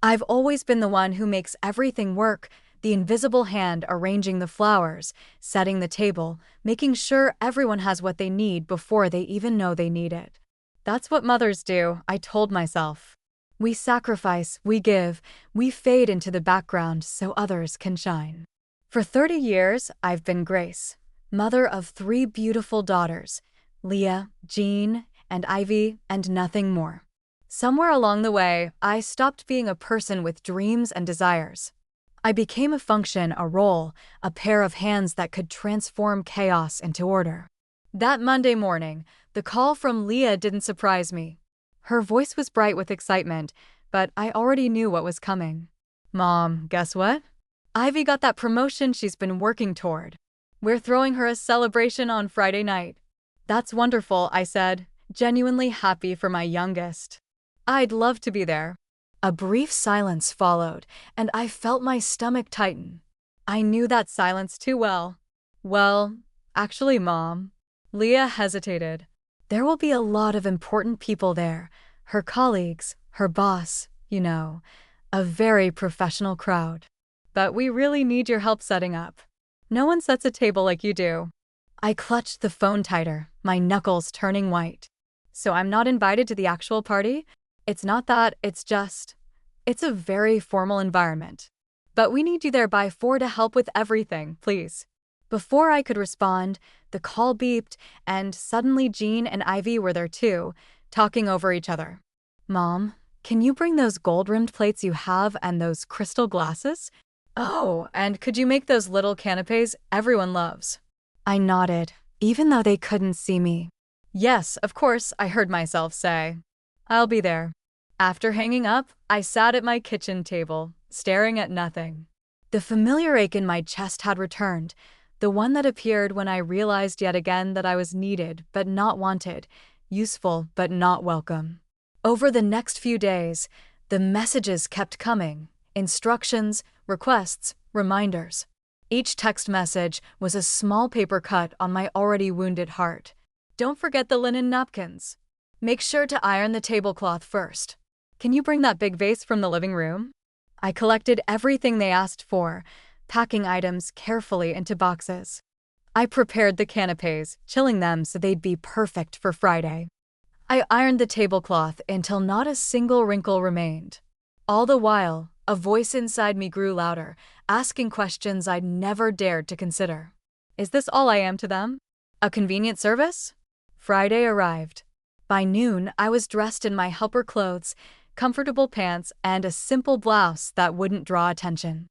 I've always been the one who makes everything work, the invisible hand arranging the flowers, setting the table, making sure everyone has what they need before they even know they need it. That's what mothers do, I told myself. We sacrifice, we give, we fade into the background so others can shine. For 30 years, I've been Grace, mother of 3 beautiful daughters, Leah, Jean, and Ivy, and nothing more. Somewhere along the way, I stopped being a person with dreams and desires. I became a function, a role, a pair of hands that could transform chaos into order. That Monday morning, the call from Leah didn't surprise me. Her voice was bright with excitement, but I already knew what was coming. "Mom, guess what? Ivy got that promotion she's been working toward. We're throwing her a celebration on Friday night." "That's wonderful," I said, genuinely happy for my youngest. "I'd love to be there." A brief silence followed, and I felt my stomach tighten. I knew that silence too well. "Well, actually, Mom." Leah hesitated. "There will be a lot of important people there. Her colleagues, her boss, you know. A very professional crowd. But we really need your help setting up. No one sets a table like you do." I clutched the phone tighter, my knuckles turning white. "So I'm not invited to the actual party? It's not that, it's a very formal environment. But we need you there by 4 to help with everything, please." Before I could respond, the call beeped, and suddenly Jean and Ivy were there too, talking over each other. "Mom, can you bring those gold-rimmed plates you have and those crystal glasses? Oh, and could you make those little canapes everyone loves?" I nodded, even though they couldn't see me. "Yes, of course," I heard myself say. "I'll be there." After hanging up, I sat at my kitchen table, staring at nothing. The familiar ache in my chest had returned, the one that appeared when I realized yet again that I was needed but not wanted, useful but not welcome. Over the next few days, the messages kept coming, instructions, requests, reminders. Each text message was a small paper cut on my already wounded heart. "Don't forget the linen napkins. Make sure to iron the tablecloth first. Can you bring that big vase from the living room?" I collected everything they asked for, packing items carefully into boxes. I prepared the canapes, chilling them so they'd be perfect for Friday. I ironed the tablecloth until not a single wrinkle remained. All the while, a voice inside me grew louder, asking questions I'd never dared to consider. Is this all I am to them? A convenient service? Friday arrived. By noon, I was dressed in my helper clothes, comfortable pants, and a simple blouse that wouldn't draw attention.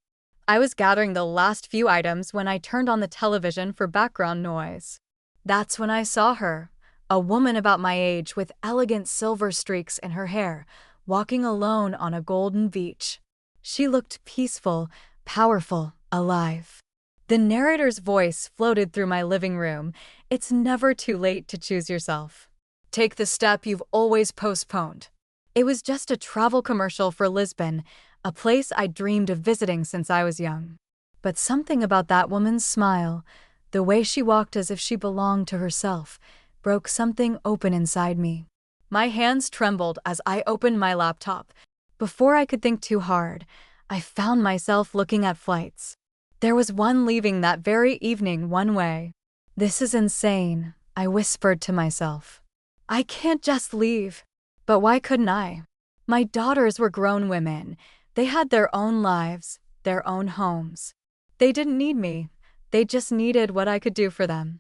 I was gathering the last few items when I turned on the television for background noise. That's when I saw her, a woman about my age with elegant silver streaks in her hair, walking alone on a golden beach. She looked peaceful, powerful, alive. The narrator's voice floated through my living room. "It's never too late to choose yourself. Take the step you've always postponed." It was just a travel commercial for Lisbon, a place I'd dreamed of visiting since I was young. But something about that woman's smile, the way she walked as if she belonged to herself, broke something open inside me. My hands trembled as I opened my laptop. Before I could think too hard, I found myself looking at flights. There was one leaving that very evening one way. "This is insane," I whispered to myself. "I can't just leave." But why couldn't I? My daughters were grown women. They had their own lives, their own homes. They didn't need me. They just needed what I could do for them.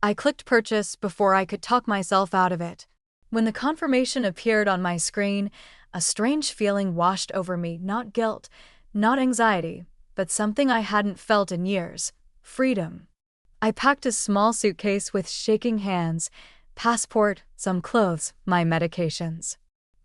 I clicked purchase before I could talk myself out of it. When the confirmation appeared on my screen, a strange feeling washed over me, not guilt, not anxiety, but something I hadn't felt in years: freedom. I packed a small suitcase with shaking hands, passport, some clothes, my medications.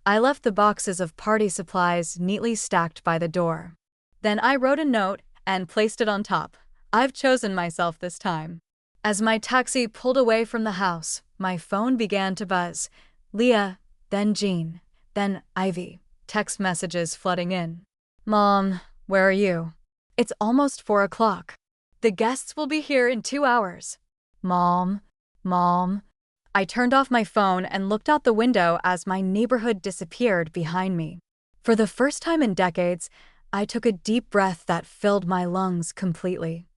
I left the boxes of party supplies neatly stacked by the door. Then I wrote a note and placed it on top. "I've chosen myself this time." As my taxi pulled away from the house, my phone began to buzz. Leah, then Jean, then Ivy, text messages flooding in. "Mom, where are you? It's almost 4 o'clock. The guests will be here in 2 hours. Mom, Mom." I turned off my phone and looked out the window as my neighborhood disappeared behind me. For the first time in decades, I took a deep breath that filled my lungs completely.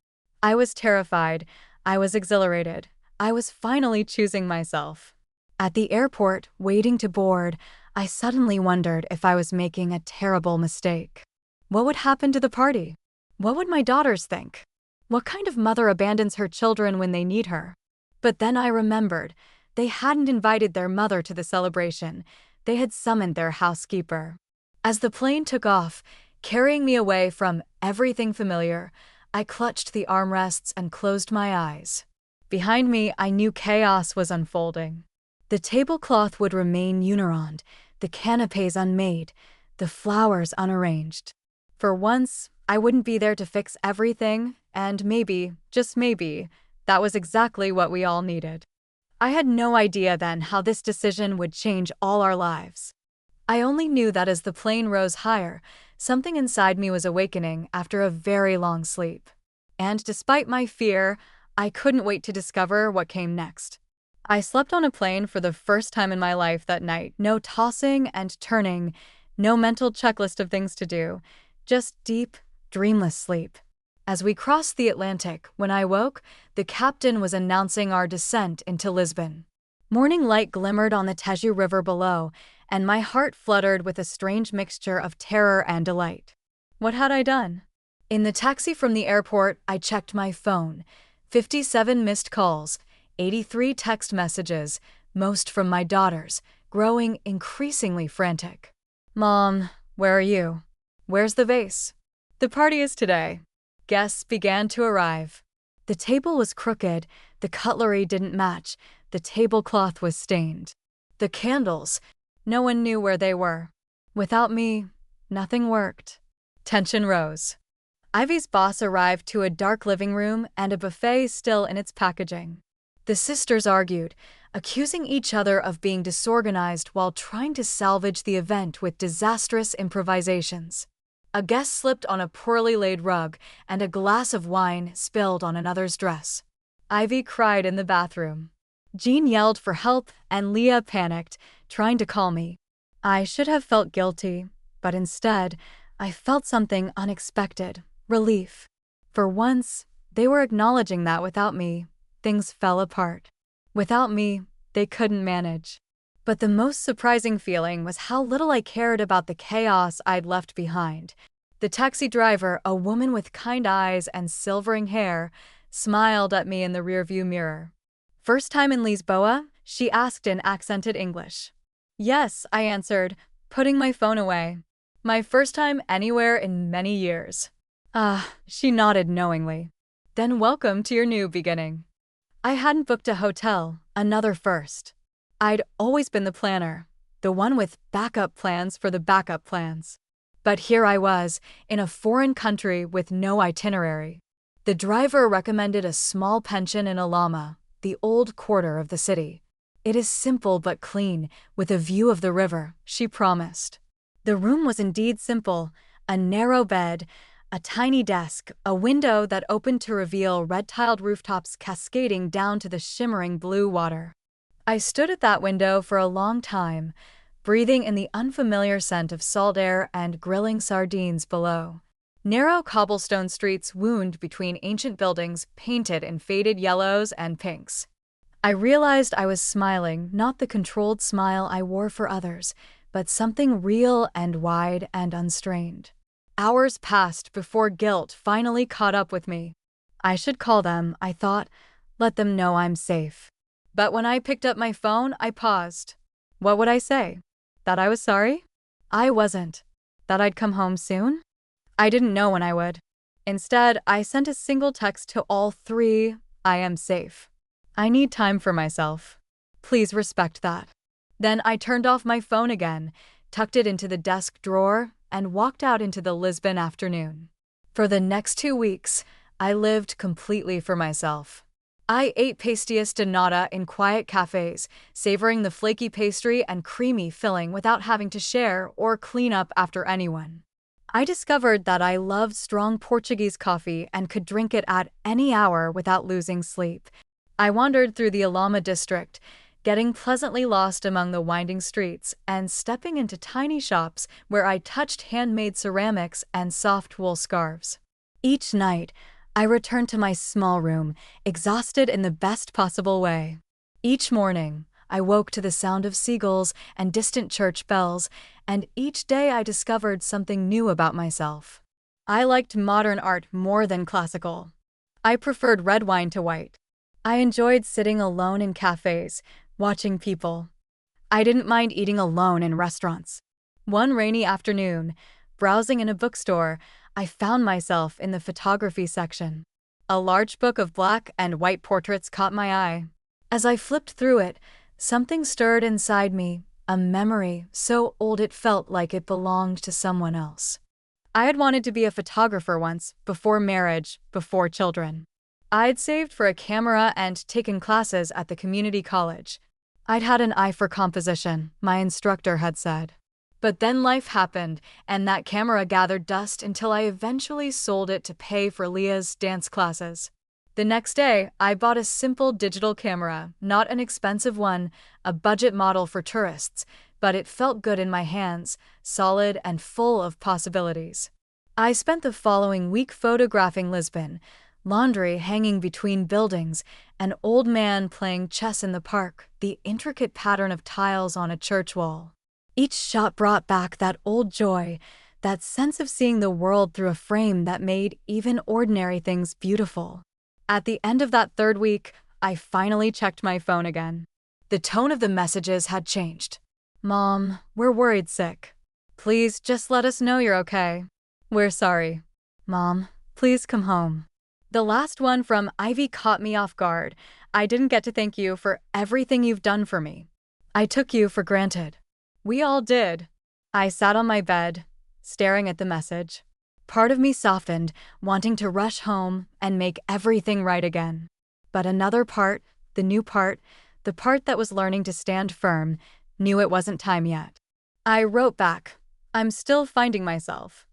I was terrified. I was exhilarated. I was finally choosing myself. At the airport, waiting to board, I suddenly wondered if I was making a terrible mistake. What would happen to the party? What would my daughters think? What kind of mother abandons her children when they need her? But then I remembered, they hadn't invited their mother to the celebration. They had summoned their housekeeper. As the plane took off, carrying me away from everything familiar, I clutched the armrests and closed my eyes. Behind me, I knew chaos was unfolding. The tablecloth would remain unirond, the canapés unmade, the flowers unarranged. For once, I wouldn't be there to fix everything, and maybe, just maybe, that was exactly what we all needed. I had no idea then how this decision would change all our lives. I only knew that as the plane rose higher, something inside me was awakening after a very long sleep. And despite my fear, I couldn't wait to discover what came next. I slept on a plane for the first time in my life that night. No tossing and turning, no mental checklist of things to do, just deep, dreamless sleep. As we crossed the Atlantic, when I woke, the captain was announcing our descent into Lisbon. Morning light glimmered on the Tejo River below, and my heart fluttered with a strange mixture of terror and delight. What had I done? In the taxi from the airport, I checked my phone. 57 missed calls, 83 text messages, most from my daughters, growing increasingly frantic. "Mom, where are you? Where's the vase? The party is today." Guests began to arrive. The table was crooked, the cutlery didn't match, the tablecloth was stained. The candles, no one knew where they were. Without me, nothing worked. Tension rose. Ivy's boss arrived to a dark living room and a buffet still in its packaging. The sisters argued, accusing each other of being disorganized while trying to salvage the event with disastrous improvisations. A guest slipped on a poorly laid rug, and a glass of wine spilled on another's dress. Ivy cried in the bathroom. Jean yelled for help, and Leah panicked, trying to call me. I should have felt guilty, but instead, I felt something unexpected, relief. For once, they were acknowledging that without me, things fell apart. Without me, they couldn't manage. But the most surprising feeling was how little I cared about the chaos I'd left behind. The taxi driver, a woman with kind eyes and silvering hair, smiled at me in the rearview mirror. "First time in Lisboa?" she asked in accented English. "Yes," I answered, putting my phone away. "My first time anywhere in many years." She nodded knowingly. "Then welcome to your new beginning." I hadn't booked a hotel, another first. I'd always been the planner, the one with backup plans for the backup plans. But here I was, in a foreign country with no itinerary. The driver recommended a small pension in Alhama, the old quarter of the city. "It is simple but clean, with a view of the river," she promised. The room was indeed simple, a narrow bed, a tiny desk, a window that opened to reveal red-tiled rooftops cascading down to the shimmering blue water. I stood at that window for a long time, breathing in the unfamiliar scent of salt air and grilling sardines below. Narrow cobblestone streets wound between ancient buildings painted in faded yellows and pinks. I realized I was smiling, not the controlled smile I wore for others, but something real and wide and unstrained. Hours passed before guilt finally caught up with me. I should call them, I thought, let them know I'm safe. But when I picked up my phone, I paused. What would I say? That I was sorry? I wasn't. That I'd come home soon? I didn't know when I would. Instead, I sent a single text to all three: I am safe. I need time for myself. Please respect that. Then I turned off my phone again, tucked it into the desk drawer, and walked out into the Lisbon afternoon. For the next 2 weeks, I lived completely for myself. I ate pastéis de nata in quiet cafes, savoring the flaky pastry and creamy filling without having to share or clean up after anyone. I discovered that I loved strong Portuguese coffee and could drink it at any hour without losing sleep. I wandered through the Alhama district, getting pleasantly lost among the winding streets and stepping into tiny shops where I touched handmade ceramics and soft wool scarves. Each night, I returned to my small room, exhausted in the best possible way. Each morning, I woke to the sound of seagulls and distant church bells, and each day I discovered something new about myself. I liked modern art more than classical. I preferred red wine to white. I enjoyed sitting alone in cafes, watching people. I didn't mind eating alone in restaurants. One rainy afternoon, browsing in a bookstore, I found myself in the photography section. A large book of black and white portraits caught my eye. As I flipped through it, something stirred inside me, a memory so old it felt like it belonged to someone else. I had wanted to be a photographer once, before marriage, before children. I'd saved for a camera and taken classes at the community college. I'd had an eye for composition, my instructor had said. But then life happened, and that camera gathered dust until I eventually sold it to pay for Leah's dance classes. The next day, I bought a simple digital camera, not an expensive one, a budget model for tourists, but it felt good in my hands, solid and full of possibilities. I spent the following week photographing Lisbon, laundry hanging between buildings, an old man playing chess in the park, the intricate pattern of tiles on a church wall. Each shot brought back that old joy, that sense of seeing the world through a frame that made even ordinary things beautiful. At the end of that third week, I finally checked my phone again. The tone of the messages had changed. "Mom, we're worried sick. Please just let us know you're okay. We're sorry. Mom, please come home." The last one from Ivy caught me off guard. "I didn't get to thank you for everything you've done for me. I took you for granted." We all did. I sat on my bed, staring at the message. Part of me softened, wanting to rush home and make everything right again. But another part, the new part, the part that was learning to stand firm, knew it wasn't time yet. I wrote back, "I'm still finding myself.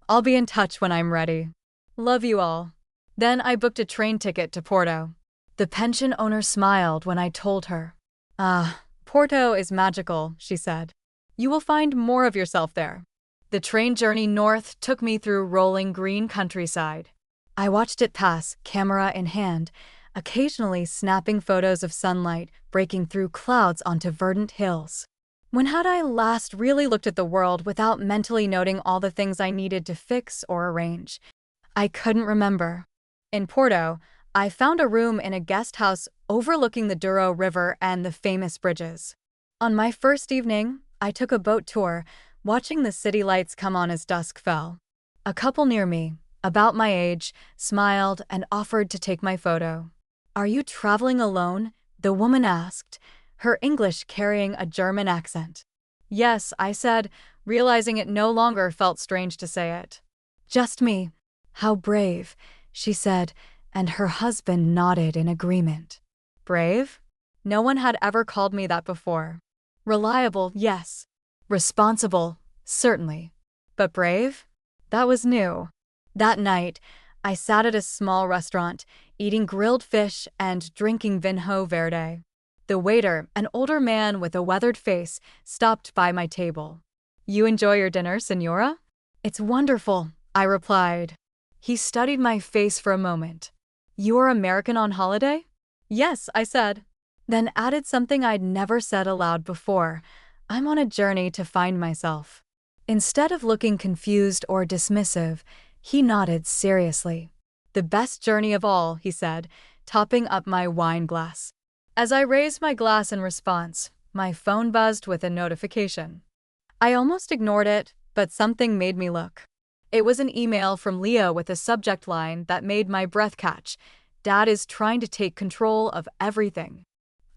I'll be in touch when I'm ready. Love you all." Then I booked a train ticket to Porto. The pension owner smiled when I told her. "Ah, Porto is magical," she said. "You will find more of yourself there." The train journey north took me through rolling green countryside. I watched it pass, camera in hand, occasionally snapping photos of sunlight breaking through clouds onto verdant hills. When had I last really looked at the world without mentally noting all the things I needed to fix or arrange? I couldn't remember. In Porto, I found a room in a guest house overlooking the Douro River and the famous bridges. On my first evening, I took a boat tour, watching the city lights come on as dusk fell. A couple near me, about my age, smiled and offered to take my photo. "Are you traveling alone?" the woman asked, her English carrying a German accent. "Yes," I said, realizing it no longer felt strange to say it. "Just me." "How brave," she said, and her husband nodded in agreement. Brave? No one had ever called me that before. Reliable, yes. Responsible, certainly. But brave? That was new. That night, I sat at a small restaurant, eating grilled fish and drinking vinho verde. The waiter, an older man with a weathered face, stopped by my table. "You enjoy your dinner, Signora?" "It's wonderful," I replied. He studied my face for a moment. "You are American on holiday?" "Yes," I said. Then added something I'd never said aloud before. "I'm on a journey to find myself." Instead of looking confused or dismissive, he nodded seriously. "The best journey of all," he said, topping up my wine glass. As I raised my glass in response, my phone buzzed with a notification. I almost ignored it, but something made me look. It was an email from Leah with a subject line that made my breath catch. "Dad is trying to take control of everything."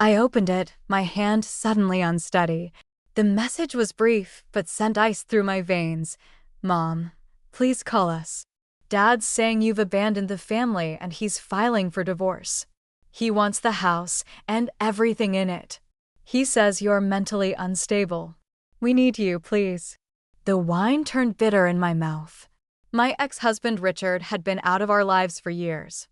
I opened it, my hand suddenly unsteady. The message was brief, but sent ice through my veins. "Mom, please call us. Dad's saying you've abandoned the family and he's filing for divorce. He wants the house and everything in it. He says you're mentally unstable. We need you, please." The wine turned bitter in my mouth. My ex-husband Richard had been out of our lives for years.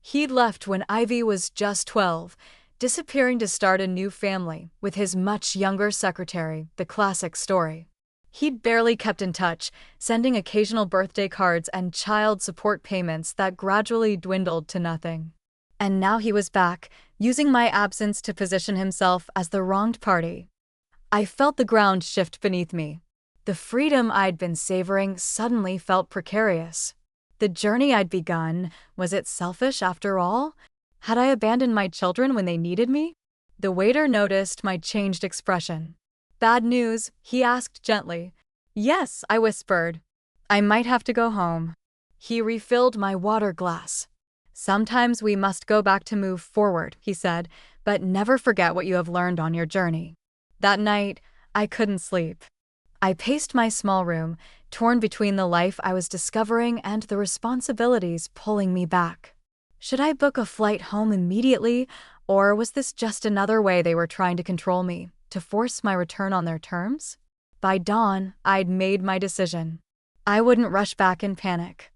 He'd left when Ivy was just 12, disappearing to start a new family with his much younger secretary, the classic story. He'd barely kept in touch, sending occasional birthday cards and child support payments that gradually dwindled to nothing. And now he was back, using my absence to position himself as the wronged party. I felt the ground shift beneath me. The freedom I'd been savoring suddenly felt precarious. The journey I'd begun, was it selfish after all? Had I abandoned my children when they needed me? The waiter noticed my changed expression. "Bad news?" he asked gently. "Yes," I whispered. "I might have to go home." He refilled my water glass. "Sometimes we must go back to move forward," he said, "but never forget what you have learned on your journey." That night, I couldn't sleep. I paced my small room, torn between the life I was discovering and the responsibilities pulling me back. Should I book a flight home immediately, or was this just another way they were trying to control me, to force my return on their terms? By dawn, I'd made my decision. I wouldn't rush back in panic.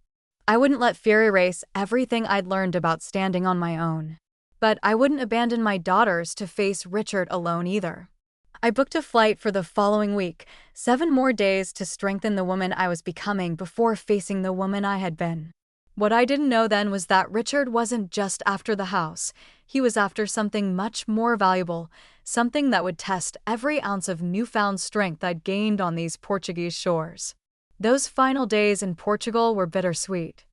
I wouldn't let fear erase everything I'd learned about standing on my own. But I wouldn't abandon my daughters to face Richard alone either. I booked a flight for the following week, 7 more days to strengthen the woman I was becoming before facing the woman I had been. What I didn't know then was that Richard wasn't just after the house. He was after something much more valuable, something that would test every ounce of newfound strength I'd gained on these Portuguese shores. Those final days in Portugal were bittersweet.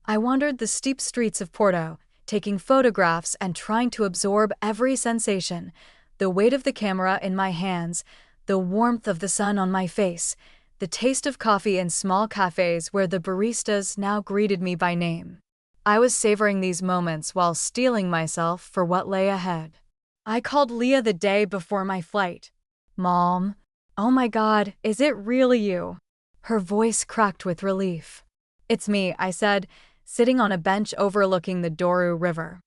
I wandered the steep streets of Porto, taking photographs and trying to absorb every sensation, the weight of the camera in my hands, the warmth of the sun on my face, the taste of coffee in small cafes where the baristas now greeted me by name. I was savoring these moments while steeling myself for what lay ahead. I called Leah the day before my flight. "Mom, oh my God, is it really you?" Her voice cracked with relief. "It's me," I said, sitting on a bench overlooking the Douro River.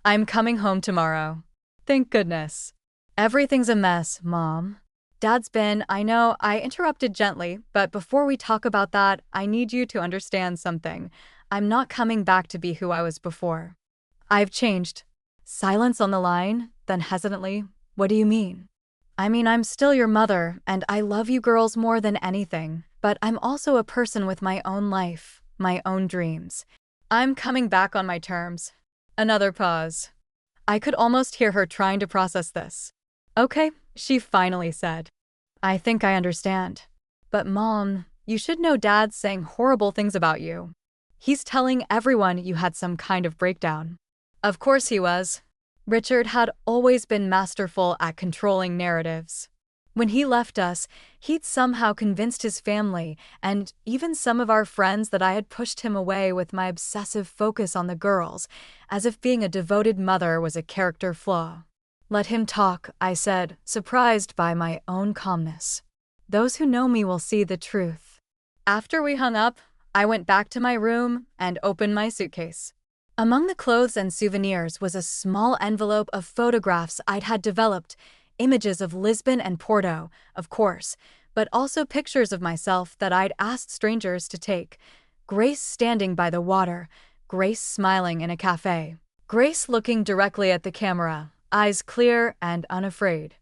"I'm coming home tomorrow." "Thank goodness." "Everything's a mess, Mom." I know, I interrupted gently, but before we talk about that, I need you to understand something. I'm not coming back to be who I was before. I've changed. Silence on the line, then hesitantly, "What do you mean?" "I mean, I'm still your mother, and I love you girls more than anything, but I'm also a person with my own life, my own dreams. I'm coming back on my terms." Another pause. I could almost hear her trying to process this. "Okay," she finally said. "I think I understand. But Mom, you should know Dad's saying horrible things about you. He's telling everyone you had some kind of breakdown." Of course he was. Richard had always been masterful at controlling narratives. When he left us, he'd somehow convinced his family and even some of our friends that I had pushed him away with my obsessive focus on the girls, as if being a devoted mother was a character flaw. "Let him talk," I said, surprised by my own calmness. "Those who know me will see the truth." After we hung up, I went back to my room and opened my suitcase. Among the clothes and souvenirs was a small envelope of photographs I'd had developed, images of Lisbon and Porto, of course, but also pictures of myself that I'd asked strangers to take. Grace standing by the water, Grace smiling in a cafe, Grace looking directly at the camera, eyes clear and unafraid.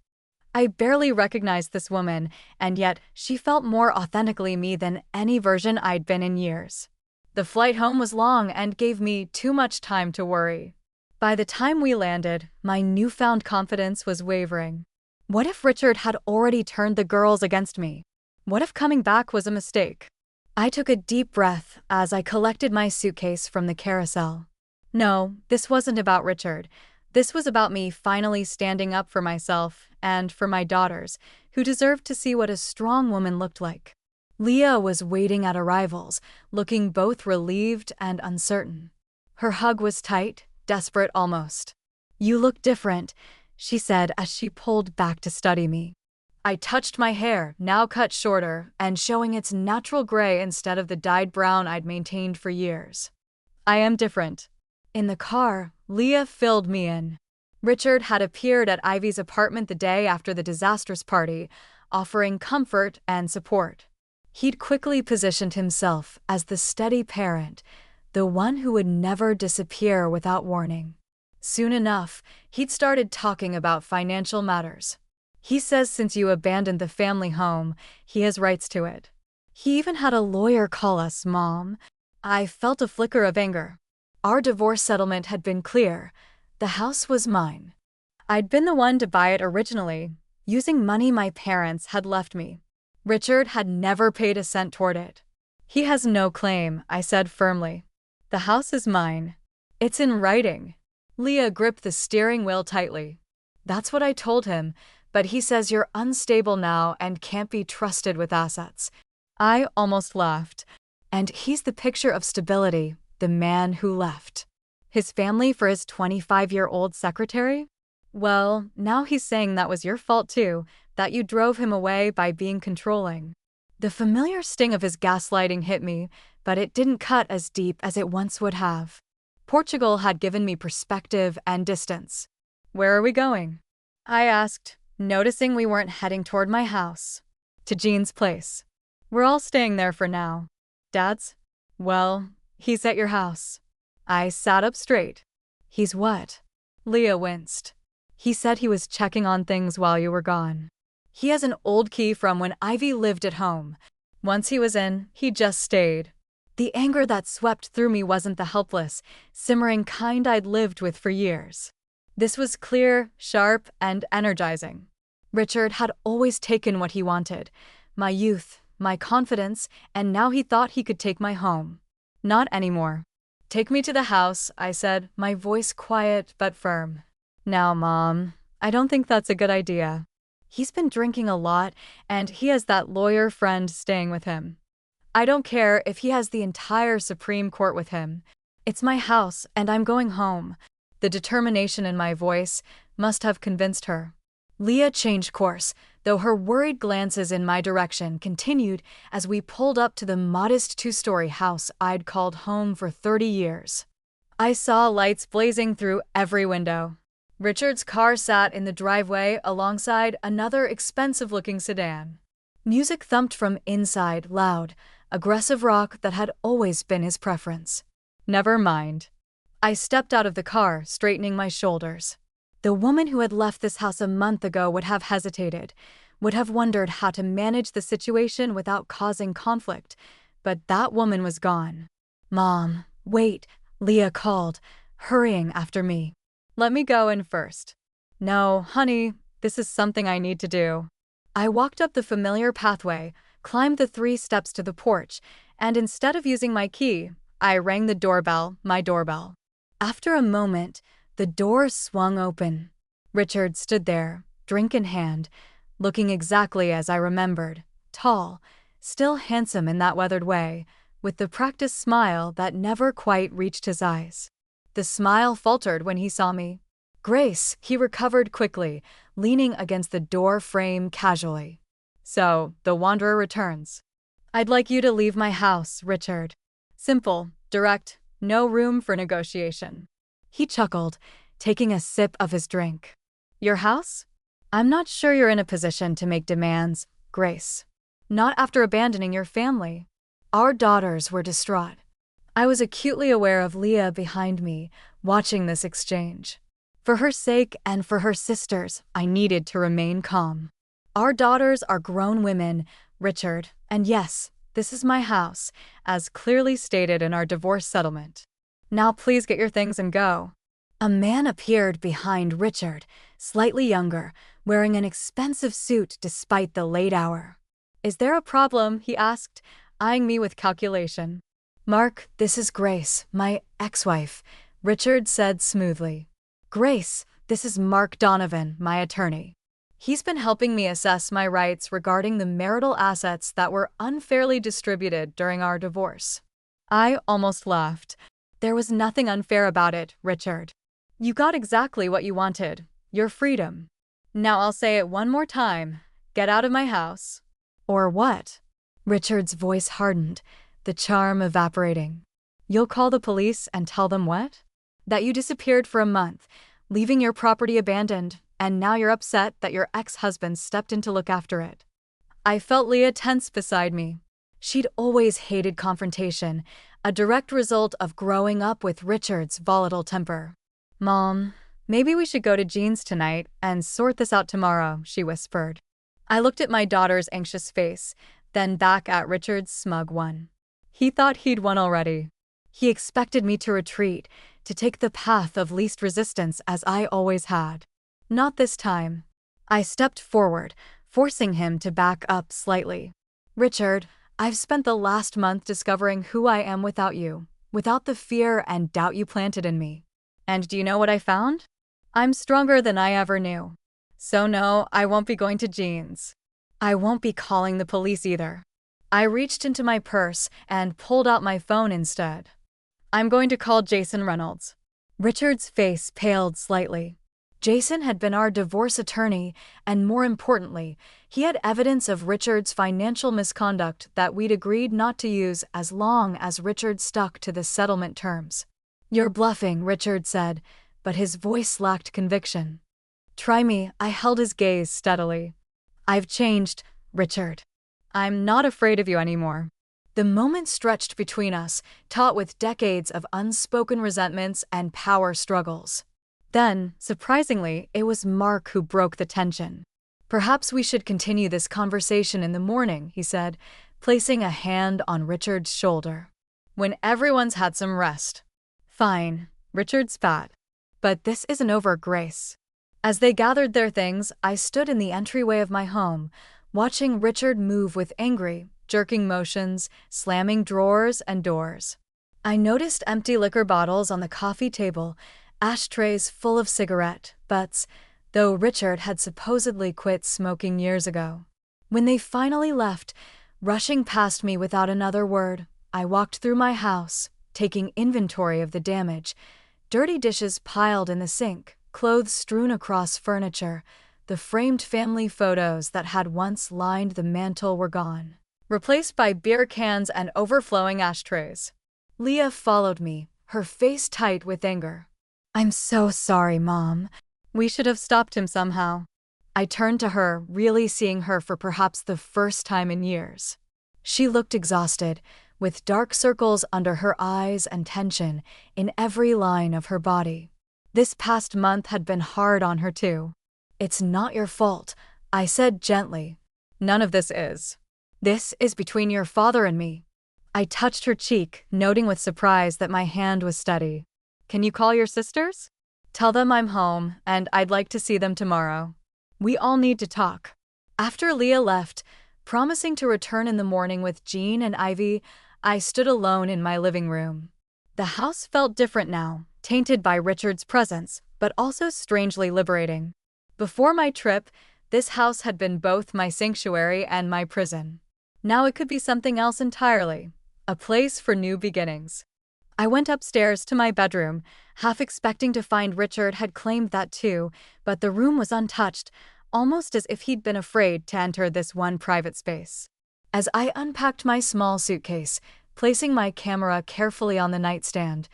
I barely recognized this woman, and yet she felt more authentically me than any version I'd been in years. The flight home was long and gave me too much time to worry. By the time we landed, my newfound confidence was wavering. What if Richard had already turned the girls against me? What if coming back was a mistake? I took a deep breath as I collected my suitcase from the carousel. No, this wasn't about Richard. This was about me finally standing up for myself and for my daughters, who deserved to see what a strong woman looked like. Leah was waiting at arrivals, looking both relieved and uncertain. Her hug was tight, desperate almost. "You look different," she said as she pulled back to study me. I touched my hair, now cut shorter, and showing its natural gray instead of the dyed brown I'd maintained for years. "I am different." In the car, Leah filled me in. Richard had appeared at Ivy's apartment the day after the disastrous party, offering comfort and support. He'd quickly positioned himself as the steady parent, the one who would never disappear without warning. Soon enough, he'd started talking about financial matters. He says since you abandoned the family home, he has rights to it. He even had a lawyer call us Mom. I felt a flicker of anger. Our divorce settlement had been clear. The house was mine. I'd been the one to buy it originally, using money my parents had left me. Richard had never paid a cent toward it. He has no claim, I said firmly. The house is mine. It's in writing. Leah gripped the steering wheel tightly. That's what I told him, but he says you're unstable now and can't be trusted with assets. I almost laughed. And he's the picture of stability, the man who left his family for his 25-year-old secretary? Well, now he's saying that was your fault too, that you drove him away by being controlling. The familiar sting of his gaslighting hit me, but it didn't cut as deep as it once would have. Portugal had given me perspective and distance. Where are we going? I asked, noticing we weren't heading toward my house. To Jean's place. We're all staying there for now. Dad's? Well, he's at your house. I sat up straight. He's what? Leah winced. He said he was checking on things while you were gone. He has an old key from when Ivy lived at home. Once he was in, he just stayed. The anger that swept through me wasn't the helpless, simmering kind I'd lived with for years. This was clear, sharp, and energizing. Richard had always taken what he wanted. My youth, my confidence, and now he thought he could take my home. Not anymore. Take me to the house, I said, my voice quiet but firm. Now, Mom, I don't think that's a good idea. He's been drinking a lot, and he has that lawyer friend staying with him. I don't care if he has the entire Supreme Court with him. It's my house, and I'm going home. The determination in my voice must have convinced her. Leah changed course, though her worried glances in my direction continued as we pulled up to the modest two-story house I'd called home for 30 years. I saw lights blazing through every window. Richard's car sat in the driveway alongside another expensive-looking sedan. Music thumped from inside, loud, aggressive rock that had always been his preference. Never mind. I stepped out of the car, straightening my shoulders. The woman who had left this house a month ago would have hesitated, would have wondered how to manage the situation without causing conflict, but that woman was gone. Mom, wait, Leah called, hurrying after me. Let me go in first. No, honey, this is something I need to do. I walked up the familiar pathway, climbed the 3 steps to the porch, and instead of using my key, I rang the doorbell, my doorbell. After a moment, the door swung open. Richard stood there, drink in hand, looking exactly as I remembered, tall, still handsome in that weathered way, with the practiced smile that never quite reached his eyes. The smile faltered when he saw me. Grace, he recovered quickly, leaning against the door frame casually. So, the wanderer returns. I'd like you to leave my house, Richard. Simple, direct, no room for negotiation. He chuckled, taking a sip of his drink. Your house? I'm not sure you're in a position to make demands, Grace. Not after abandoning your family. Our daughters were distraught. I was acutely aware of Leah behind me, watching this exchange. For her sake and for her sisters, I needed to remain calm. Our daughters are grown women, Richard, and yes, this is my house, as clearly stated in our divorce settlement. Now please get your things and go. A man appeared behind Richard, slightly younger, wearing an expensive suit despite the late hour. Is there a problem? He asked, eyeing me with calculation. Mark, this is Grace, my ex-wife, Richard said smoothly. Grace, this is Mark Donovan, my attorney. He's been helping me assess my rights regarding the marital assets that were unfairly distributed during our divorce. I almost laughed. There was nothing unfair about it, Richard. You got exactly what you wanted, your freedom. Now I'll say it one more time. Get out of my house. Or what? Richard's voice hardened, the charm evaporating. You'll call the police and tell them what? That you disappeared for a month, leaving your property abandoned, and now you're upset that your ex-husband stepped in to look after it. I felt Leah tense beside me. She'd always hated confrontation, a direct result of growing up with Richard's volatile temper. Mom, maybe we should go to Jean's tonight and sort this out tomorrow, she whispered. I looked at my daughter's anxious face, then back at Richard's smug one. He thought he'd won already. He expected me to retreat, to take the path of least resistance as I always had. Not this time. I stepped forward, forcing him to back up slightly. Richard, I've spent the last month discovering who I am without you, without the fear and doubt you planted in me. And do you know what I found? I'm stronger than I ever knew. So no, I won't be going to Jean's. I won't be calling the police either. I reached into my purse and pulled out my phone instead. I'm going to call Jason Reynolds. Richard's face paled slightly. Jason had been our divorce attorney, and more importantly, he had evidence of Richard's financial misconduct that we'd agreed not to use as long as Richard stuck to the settlement terms. You're bluffing, Richard said, but his voice lacked conviction. Try me, I held his gaze steadily. I've changed, Richard. I'm not afraid of you anymore. The moment stretched between us, taut with decades of unspoken resentments and power struggles. Then, surprisingly, it was Mark who broke the tension. Perhaps we should continue this conversation in the morning, he said, placing a hand on Richard's shoulder. When everyone's had some rest. Fine, Richard spat. But this isn't over, Grace. As they gathered their things, I stood in the entryway of my home, watching Richard move with angry, jerking motions, slamming drawers and doors. I noticed empty liquor bottles on the coffee table, ashtrays full of cigarette butts, though Richard had supposedly quit smoking years ago. When they finally left, rushing past me without another word, I walked through my house, taking inventory of the damage. Dirty dishes piled in the sink, clothes strewn across furniture, the framed family photos that had once lined the mantel were gone, replaced by beer cans and overflowing ashtrays. Leah followed me, her face tight with anger. I'm so sorry, Mom. We should have stopped him somehow. I turned to her, really seeing her for perhaps the first time in years. She looked exhausted, with dark circles under her eyes and tension in every line of her body. This past month had been hard on her too. It's not your fault, I said gently. None of this is. This is between your father and me. I touched her cheek, noting with surprise that my hand was steady. Can you call your sisters? Tell them I'm home, and I'd like to see them tomorrow. We all need to talk. After Leah left, promising to return in the morning with Jean and Ivy, I stood alone in my living room. The house felt different now, tainted by Richard's presence, but also strangely liberating. Before my trip, this house had been both my sanctuary and my prison. Now it could be something else entirely, a place for new beginnings. I went upstairs to my bedroom, half expecting to find Richard had claimed that too, but the room was untouched, almost as if he'd been afraid to enter this one private space. As I unpacked my small suitcase, placing my camera carefully on the nightstand,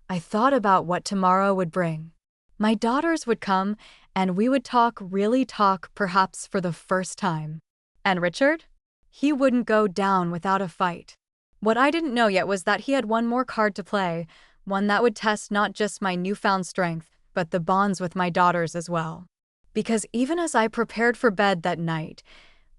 I thought about what tomorrow would bring. My daughters would come, and we would talk, really talk, perhaps for the first time. And Richard? He wouldn't go down without a fight. What I didn't know yet was that he had one more card to play, one that would test not just my newfound strength, but the bonds with my daughters as well. Because even as I prepared for bed that night,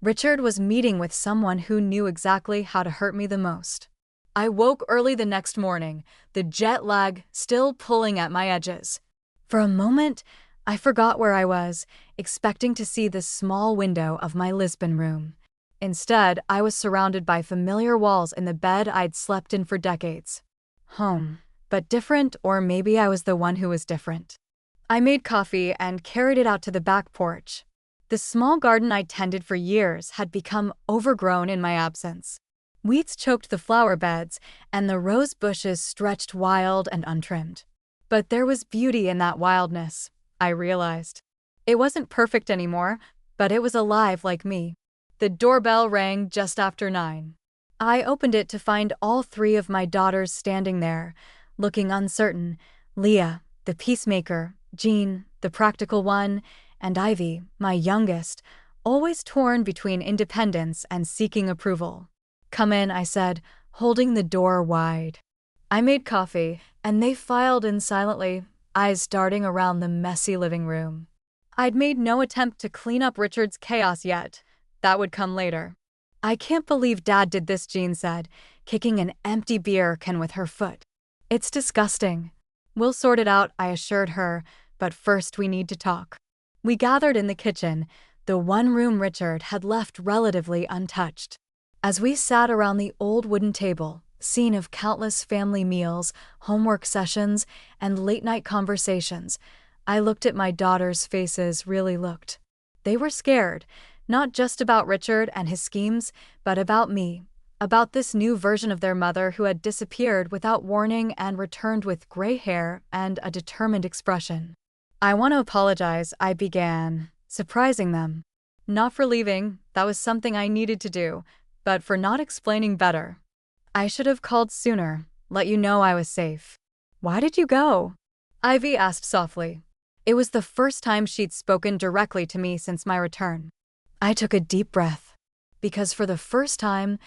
Richard was meeting with someone who knew exactly how to hurt me the most. I woke early the next morning, the jet lag still pulling at my edges. For a moment, I forgot where I was, expecting to see the small window of my Lisbon room. Instead, I was surrounded by familiar walls in the bed I'd slept in for decades. Home, but different, or maybe I was the one who was different. I made coffee and carried it out to the back porch. The small garden I'd tended for years had become overgrown in my absence. Weeds choked the flower beds, and the rose bushes stretched wild and untrimmed. But there was beauty in that wildness, I realized. It wasn't perfect anymore, but it was alive like me. The doorbell rang just after 9. I opened it to find all three of my daughters standing there, looking uncertain. Leah, the peacemaker, Jean, the practical one, and Ivy, my youngest, always torn between independence and seeking approval. Come in, I said, holding the door wide. I made coffee, and they filed in silently, eyes darting around the messy living room. I'd made no attempt to clean up Richard's chaos yet. That would come later. "I can't believe Dad did this," Jean said, kicking an empty beer can with her foot. "It's disgusting." "We'll sort it out," I assured her, "but first we need to talk." We gathered in the kitchen, the one room Richard had left relatively untouched. As we sat around the old wooden table, scene of countless family meals, homework sessions, and late-night conversations, I looked at my daughters' faces. Really looked. They were scared, not just about Richard and his schemes, but about me, about this new version of their mother who had disappeared without warning and returned with gray hair and a determined expression. "I want to apologize," I began, surprising them. "Not for leaving, that was something I needed to do, but for not explaining better. I should have called sooner, let you know I was safe." "Why did you go?" Ivy asked softly. It was the first time she'd spoken directly to me since my return. I took a deep breath. "Because for the first time,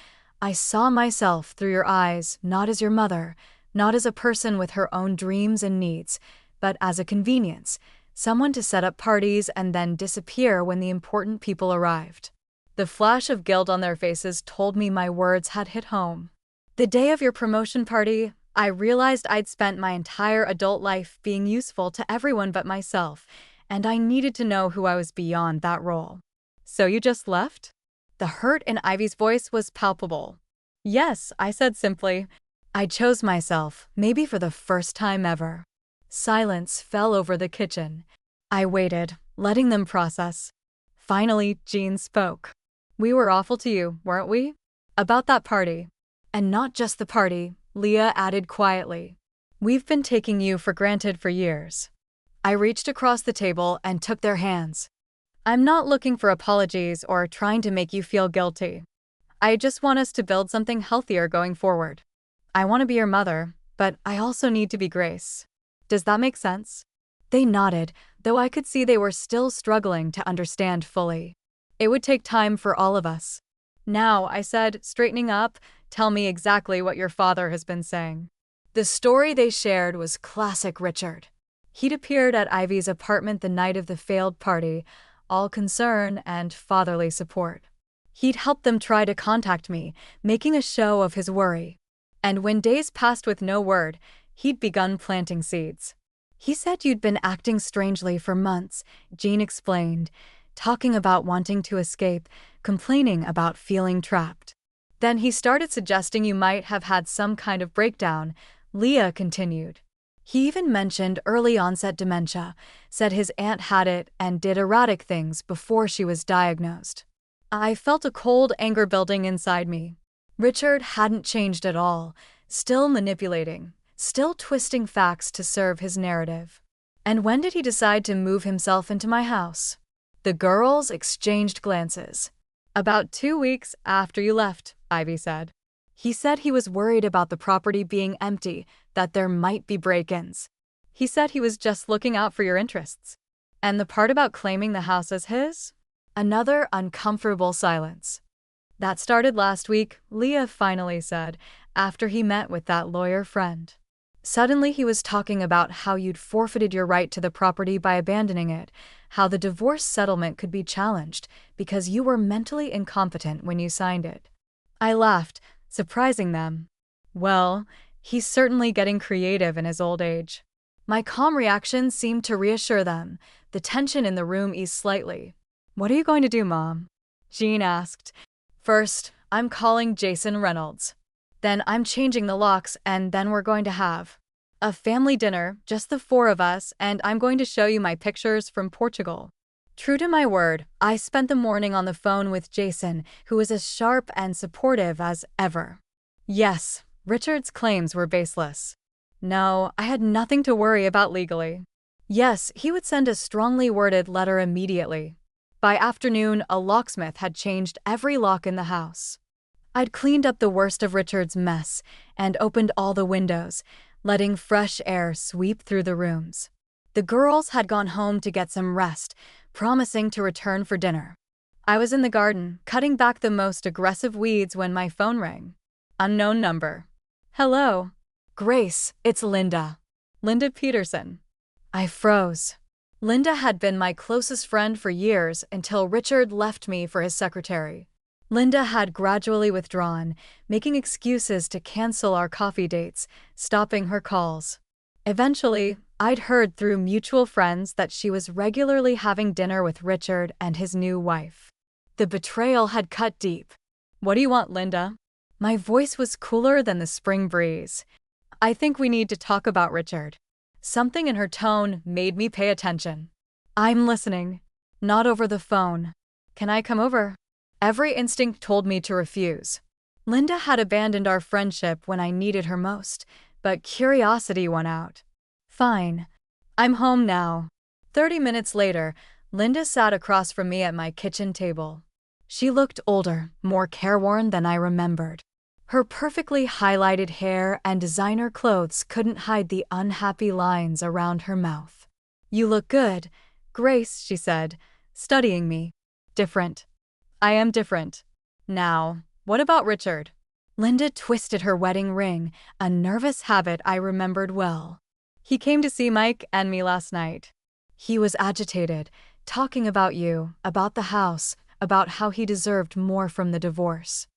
I saw myself through your eyes, not as your mother, not as a person with her own dreams and needs, but as a convenience, someone to set up parties and then disappear when the important people arrived." The flash of guilt on their faces told me my words had hit home. "The day of your promotion party, I realized I'd spent my entire adult life being useful to everyone but myself, and I needed to know who I was beyond that role." "So you just left?" The hurt in Ivy's voice was palpable. "Yes," I said simply. "I chose myself, maybe for the first time ever." Silence fell over the kitchen. I waited, letting them process. Finally, Jean spoke. "We were awful to you, weren't we? About that party." "And not just the party," Leah added quietly. "We've been taking you for granted for years." I reached across the table and took their hands. "I'm not looking for apologies or trying to make you feel guilty. I just want us to build something healthier going forward. I want to be your mother, but I also need to be Grace. Does that make sense?" They nodded, though I could see they were still struggling to understand fully. "It would take time for all of us." "Now," I said, straightening up, "tell me exactly what your father has been saying." The story they shared was classic Richard. He'd appeared at Ivy's apartment the night of the failed party, all concern and fatherly support. He'd helped them try to contact me, making a show of his worry. And when days passed with no word, he'd begun planting seeds. "He said you'd been acting strangely for months," Jean explained, talking about wanting to escape, complaining about feeling trapped. "Then he started suggesting you might have had some kind of breakdown," Leah continued. "He even mentioned early onset dementia, said his aunt had it and did erratic things before she was diagnosed." I felt a cold anger building inside me. Richard hadn't changed at all, still manipulating, still twisting facts to serve his narrative. "And when did he decide to move himself into my house?" The girls exchanged glances. "About 2 weeks after you left," Ivy said. "He said he was worried about the property being empty, that there might be break-ins. He said he was just looking out for your interests." "And the part about claiming the house as his?" Another uncomfortable silence. "That started last week," Leah finally said, "after he met with that lawyer friend. Suddenly he was talking about how you'd forfeited your right to the property by abandoning it, how the divorce settlement could be challenged because you were mentally incompetent when you signed it." I laughed, surprising them. "Well, he's certainly getting creative in his old age." My calm reaction seemed to reassure them. The tension in the room eased slightly. "What are you going to do, Mom?" Jean asked. "First, I'm calling Jason Reynolds. Then I'm changing the locks, and then we're going to have a family dinner, just the 4 of us, and I'm going to show you my pictures from Portugal." True to my word, I spent the morning on the phone with Jason, who was as sharp and supportive as ever. Yes, Richard's claims were baseless. No, I had nothing to worry about legally. Yes, he would send a strongly worded letter immediately. By afternoon, a locksmith had changed every lock in the house. I'd cleaned up the worst of Richard's mess and opened all the windows, letting fresh air sweep through the rooms. The girls had gone home to get some rest, promising to return for dinner. I was in the garden, cutting back the most aggressive weeds when my phone rang. Unknown number. "Hello. Grace, it's Linda." "Linda Peterson." I froze. Linda had been my closest friend for years until Richard left me for his secretary. Linda had gradually withdrawn, making excuses to cancel our coffee dates, stopping her calls. Eventually, I'd heard through mutual friends that she was regularly having dinner with Richard and his new wife. The betrayal had cut deep. "What do you want, Linda?" My voice was cooler than the spring breeze. "I think we need to talk about Richard." Something in her tone made me pay attention. "I'm listening." "Not over the phone." "Can I come over?" Every instinct told me to refuse. Linda had abandoned our friendship when I needed her most, but curiosity won out. "Fine. I'm home now." 30 minutes later, Linda sat across from me at my kitchen table. She looked older, more careworn than I remembered. Her perfectly highlighted hair and designer clothes couldn't hide the unhappy lines around her mouth. "You look good, Grace," she said, studying me. "Different." "I am different." "Now, what about Richard?" Linda twisted her wedding ring, a nervous habit I remembered well. "He came to see Mike and me last night. He was agitated, talking about you, about the house, about how he deserved more from the divorce."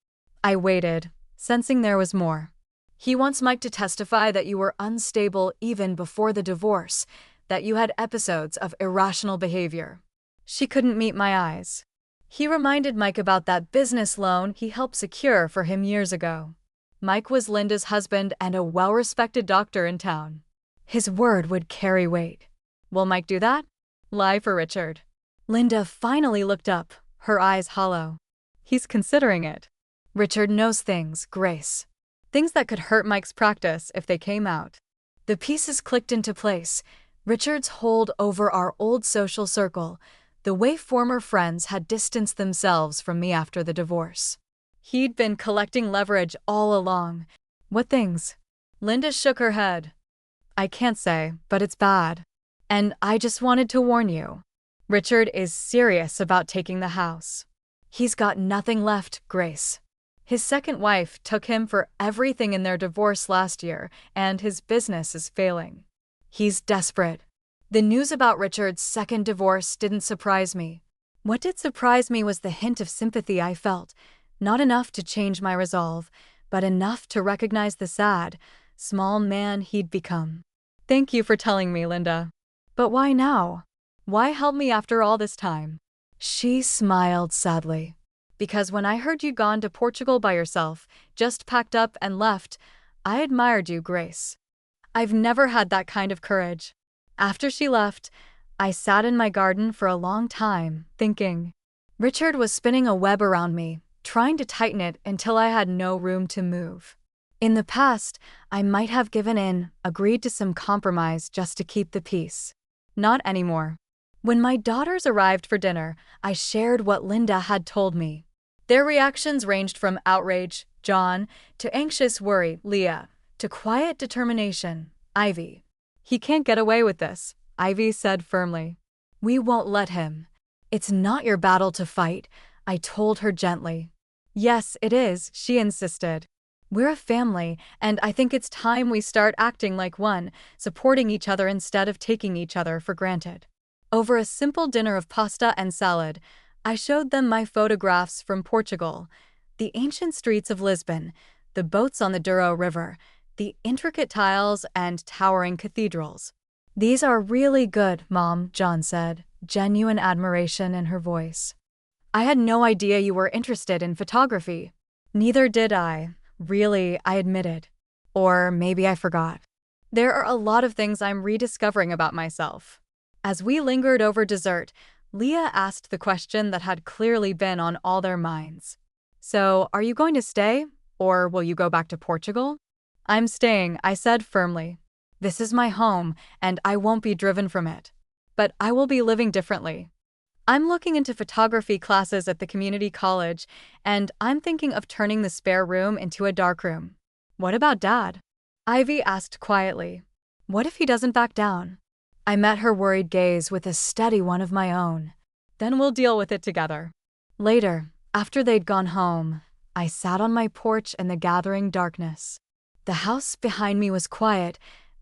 I waited, sensing there was more. "He wants Mike to testify that you were unstable even before the divorce, that you had episodes of irrational behavior." She couldn't meet my eyes. "He reminded Mike about that business loan he helped secure for him years ago." Mike was Linda's husband and a well-respected doctor in town. His word would carry weight. Will Mike do that? Lie for Richard? Linda finally looked up, her eyes hollow. "He's considering it." "Richard knows things, Grace. Things that could hurt Mike's practice if they came out." The pieces clicked into place. Richard's hold over our old social circle, the way former friends had distanced themselves from me after the divorce. He'd been collecting leverage all along. "What things?" Linda shook her head. "I can't say, but it's bad. And I just wanted to warn you. Richard is serious about taking the house. He's got nothing left, Grace. His second wife took him for everything in their divorce last year, and his business is failing. He's desperate." The news about Richard's second divorce didn't surprise me. What did surprise me was the hint of sympathy I felt, not enough to change my resolve, but enough to recognize the sad, small man he'd become. "Thank you for telling me, Linda. But why now? Why help me after all this time?" She smiled sadly. "Because when I heard you'd gone to Portugal by yourself, just packed up and left, I admired you, Grace. I've never had that kind of courage." After she left, I sat in my garden for a long time, thinking. Richard was spinning a web around me, trying to tighten it until I had no room to move. In the past, I might have given in, agreed to some compromise just to keep the peace. Not anymore. When my daughters arrived for dinner, I shared what Linda had told me. Their reactions ranged from outrage, John, to anxious worry, Leah, to quiet determination, Ivy. "He can't get away with this," Ivy said firmly. "We won't let him." "It's not your battle to fight," I told her gently. "Yes, it is," she insisted. "We're a family, and I think it's time we start acting like one, supporting each other instead of taking each other for granted." Over a simple dinner of pasta and salad, I showed them my photographs from Portugal, the ancient streets of Lisbon, the boats on the Douro River, the intricate tiles and towering cathedrals. "These are really good, Mom," John said, genuine admiration in her voice. "I had no idea you were interested in photography." "Neither did I, really," I admitted. Or maybe I forgot. There are a lot of things I'm rediscovering about myself. As we lingered over dessert, Leah asked the question that had clearly been on all their minds. "So, are you going to stay, or will you go back to Portugal?" "I'm staying," I said firmly. "This is my home, and I won't be driven from it. But I will be living differently. I'm looking into photography classes at the community college, and I'm thinking of turning the spare room into a darkroom." "What about Dad?" Ivy asked quietly. "What if he doesn't back down?" I met her worried gaze with a steady one of my own. "Then we'll deal with it together." Later, after they'd gone home, I sat on my porch in the gathering darkness. The house behind me was quiet,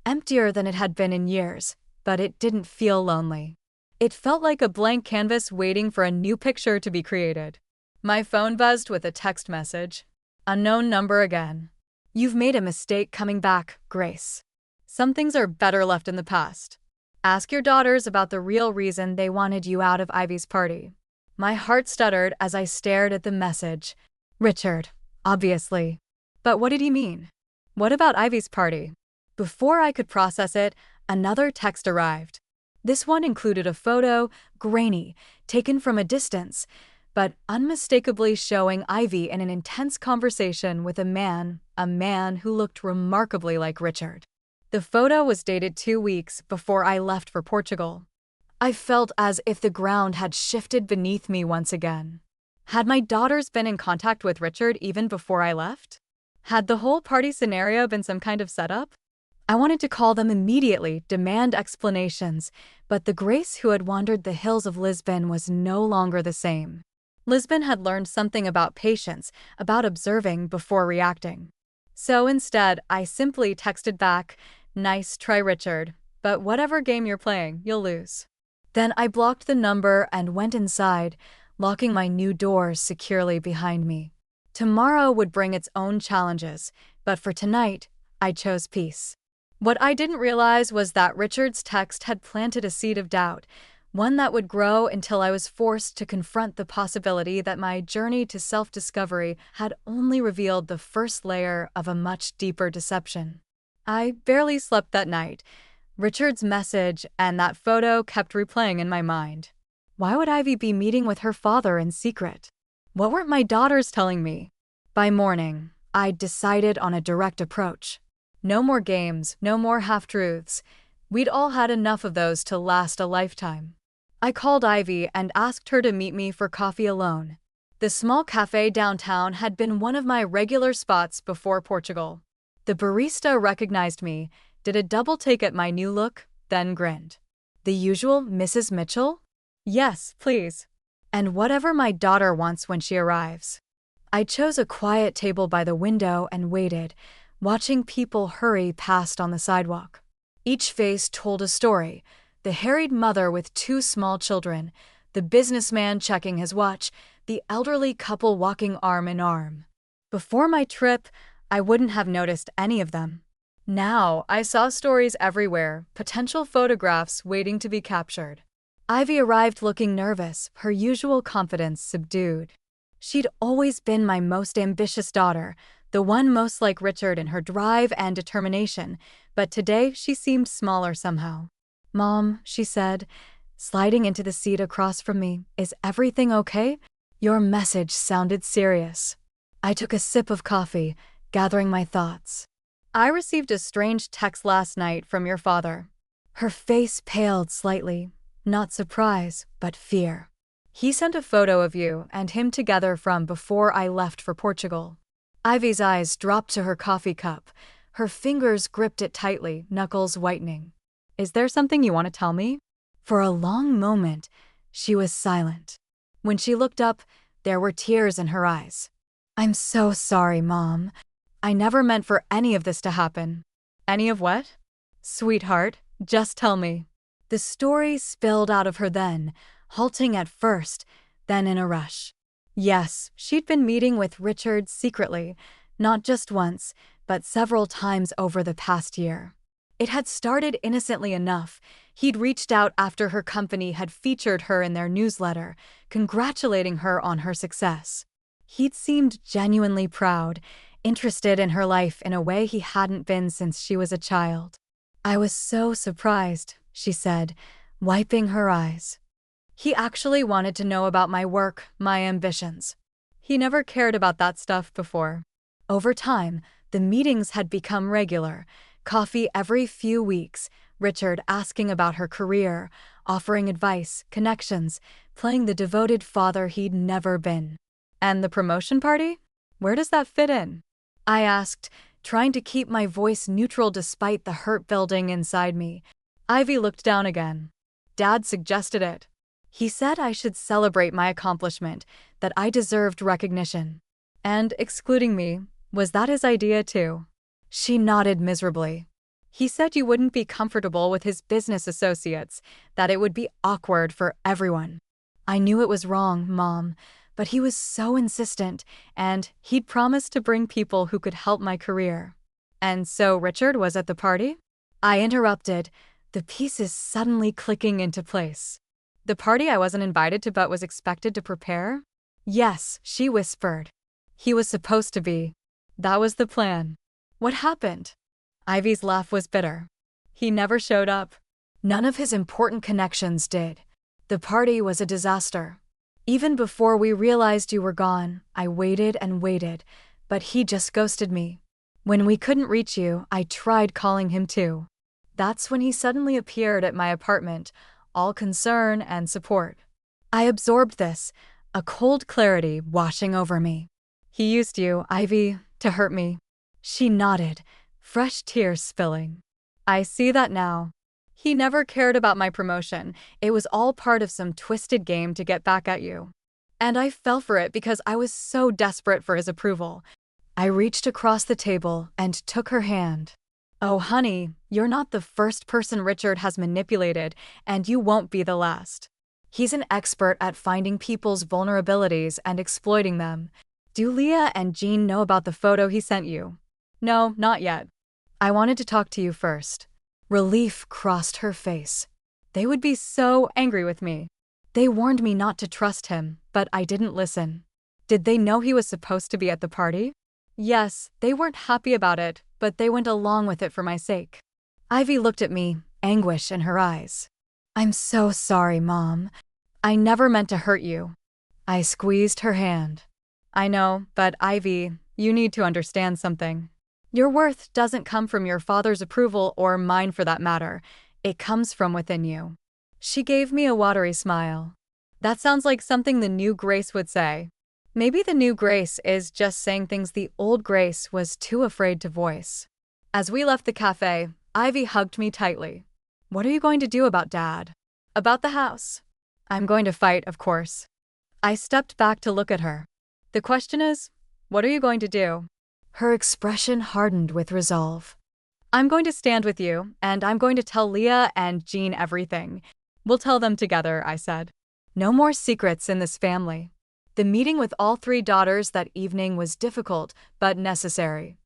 emptier than it had been in years, but it didn't feel lonely. It felt like a blank canvas waiting for a new picture to be created. My phone buzzed with a text message. Unknown number again. You've made a mistake coming back, Grace. Some things are better left in the past. Ask your daughters about the real reason they wanted you out of Ivy's party. My heart stuttered as I stared at the message. Richard, obviously. But what did he mean? What about Ivy's party? Before I could process it, another text arrived. This one included a photo, grainy, taken from a distance, but unmistakably showing Ivy in an intense conversation with a man who looked remarkably like Richard. The photo was dated 2 weeks before I left for Portugal. I felt as if the ground had shifted beneath me once again. Had my daughters been in contact with Richard even before I left? Had the whole party scenario been some kind of setup? I wanted to call them immediately, demand explanations, but the Grace who had wandered the hills of Lisbon was no longer the same. Lisbon had learned something about patience, about observing before reacting. So instead, I simply texted back, "Nice try, Richard, but whatever game you're playing, you'll lose." Then I blocked the number and went inside, locking my new doors securely behind me. Tomorrow would bring its own challenges, but for tonight, I chose peace. What I didn't realize was that Richard's text had planted a seed of doubt, one that would grow until I was forced to confront the possibility that my journey to self-discovery had only revealed the first layer of a much deeper deception. I barely slept that night. Richard's message and that photo kept replaying in my mind. Why would Ivy be meeting with her father in secret? What weren't my daughters telling me? By morning, I'd decided on a direct approach. No more games, no more half-truths. We'd all had enough of those to last a lifetime. I called Ivy and asked her to meet me for coffee alone. The small cafe downtown had been one of my regular spots before Portugal. The barista recognized me, did a double take at my new look, then grinned. The usual Mrs. Mitchell? Yes, please. And whatever my daughter wants when she arrives. I chose a quiet table by the window and waited, watching people hurry past on the sidewalk. Each face told a story. The harried mother with 2 small children, the businessman checking his watch, the elderly couple walking arm in arm. Before my trip, I wouldn't have noticed any of them. Now, I saw stories everywhere, potential photographs waiting to be captured. Ivy arrived looking nervous, her usual confidence subdued. She'd always been my most ambitious daughter, the one most like Richard in her drive and determination, but today she seemed smaller somehow. "Mom," she said, sliding into the seat across from me, "is everything okay? Your message sounded serious." I took a sip of coffee, gathering my thoughts. "I received a strange text last night from your father." Her face paled slightly, not surprise, but fear. "He sent a photo of you and him together from before I left for Portugal." Ivy's eyes dropped to her coffee cup. Her fingers gripped it tightly, knuckles whitening. "Is there something you want to tell me?" For a long moment, she was silent. When she looked up, there were tears in her eyes. "I'm so sorry, Mom. I never meant for any of this to happen." "Any of what?" "Sweetheart, just tell me." The story spilled out of her then, halting at first, then in a rush. Yes, she'd been meeting with Richard secretly, not just once, but several times over the past year. It had started innocently enough. He'd reached out after her company had featured her in their newsletter, congratulating her on her success. He'd seemed genuinely proud, interested in her life in a way he hadn't been since she was a child. "I was so surprised," she said, wiping her eyes. "He actually wanted to know about my work, my ambitions. He never cared about that stuff before." Over time, the meetings had become regular. Coffee every few weeks, Richard asking about her career, offering advice, connections, playing the devoted father he'd never been. "And the promotion party? Where does that fit in?" I asked, trying to keep my voice neutral despite the hurt building inside me. Ivy looked down again. "Dad suggested it. He said I should celebrate my accomplishment, that I deserved recognition. And excluding me, was that his idea too?" She nodded miserably. He said you wouldn't be comfortable with his business associates, that it would be awkward for everyone. I knew it was wrong, Mom, but he was so insistent, and he'd promised to bring people who could help my career. And so Richard was at the party? I interrupted, the pieces suddenly clicking into place. The party I wasn't invited to but was expected to prepare? Yes, she whispered. He was supposed to be. That was the plan. What happened? Ivy's laugh was bitter. He never showed up. None of his important connections did. The party was a disaster. Even before we realized you were gone, I waited and waited, but he just ghosted me. When we couldn't reach you, I tried calling him too. That's when he suddenly appeared at my apartment, all concern and support. I absorbed this, a cold clarity washing over me. He used you, Ivy, to hurt me. She nodded, fresh tears spilling. I see that now. He never cared about my promotion. It was all part of some twisted game to get back at you. And I fell for it because I was so desperate for his approval. I reached across the table and took her hand. Oh, honey, you're not the first person Richard has manipulated, and you won't be the last. He's an expert at finding people's vulnerabilities and exploiting them. Do Leah and Jean know about the photo he sent you? No, not yet. I wanted to talk to you first. Relief crossed her face. They would be so angry with me. They warned me not to trust him, but I didn't listen. Did they know he was supposed to be at the party? Yes, they weren't happy about it, but they went along with it for my sake. Ivy looked at me, anguish in her eyes. I'm so sorry, Mom. I never meant to hurt you. I squeezed her hand. I know, but Ivy, you need to understand something. Your worth doesn't come from your father's approval or mine for that matter. It comes from within you. She gave me a watery smile. That sounds like something the new Grace would say. Maybe the new Grace is just saying things the old Grace was too afraid to voice. As we left the cafe, Ivy hugged me tightly. What are you going to do about Dad? About the house? I'm going to fight, of course. I stepped back to look at her. The question is, what are you going to do? Her expression hardened with resolve. I'm going to stand with you, and I'm going to tell Leah and Jean everything. We'll tell them together, I said. No more secrets in this family. The meeting with all three daughters that evening was difficult, but necessary.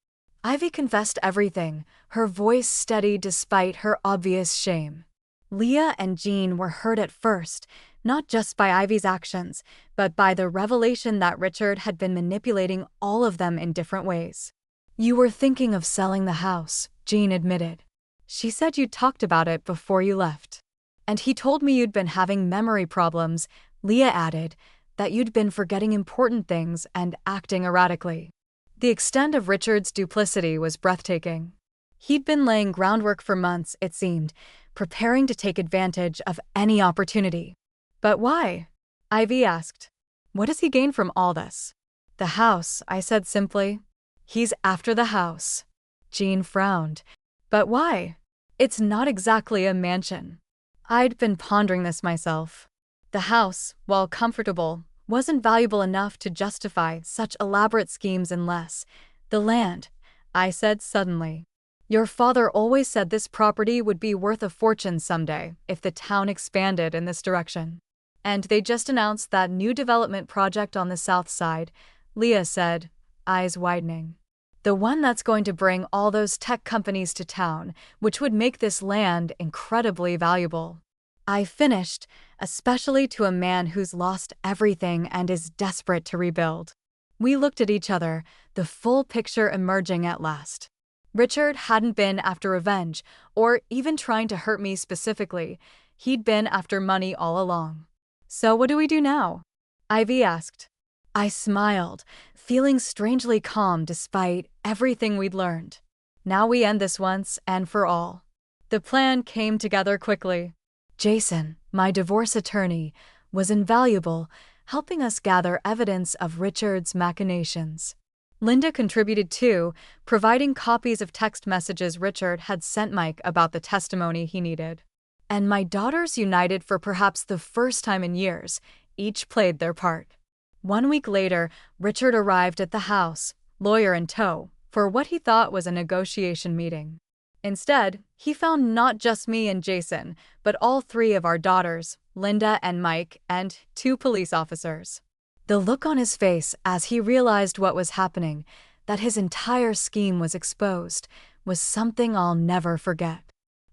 Ivy confessed everything, her voice steady despite her obvious shame. Leah and Jean were hurt at first, not just by Ivy's actions, but by the revelation that Richard had been manipulating all of them in different ways. You were thinking of selling the house, Jean admitted. She said you talked about it before you left. And he told me you'd been having memory problems, Leah added, that you'd been forgetting important things and acting erratically. The extent of Richard's duplicity was breathtaking. He'd been laying groundwork for months, it seemed, preparing to take advantage of any opportunity. But why? Ivy asked. What does he gain from all this? The house, I said simply. He's after the house. Jean frowned. But why? It's not exactly a mansion. I'd been pondering this myself. The house, while comfortable, wasn't valuable enough to justify such elaborate schemes unless the land, I said suddenly. Your father always said this property would be worth a fortune someday if the town expanded in this direction. And they just announced that new development project on the south side, Leah said, eyes widening. The one that's going to bring all those tech companies to town, which would make this land incredibly valuable. I finished, especially to a man who's lost everything and is desperate to rebuild. We looked at each other, the full picture emerging at last. Richard hadn't been after revenge, or even trying to hurt me specifically. He'd been after money all along. So what do we do now? Ivy asked. I smiled, feeling strangely calm despite everything we'd learned. Now we end this once and for all. The plan came together quickly. Jason, my divorce attorney, was invaluable, helping us gather evidence of Richard's machinations. Linda contributed too, providing copies of text messages Richard had sent Mike about the testimony he needed. And my daughters united for perhaps the first time in years, each played their part. 1 week later, Richard arrived at the house, lawyer in tow, for what he thought was a negotiation meeting. Instead, he found not just me and Jason, but all three of our daughters, Linda and Mike, and two police officers. The look on his face as he realized what was happening, that his entire scheme was exposed, was something I'll never forget.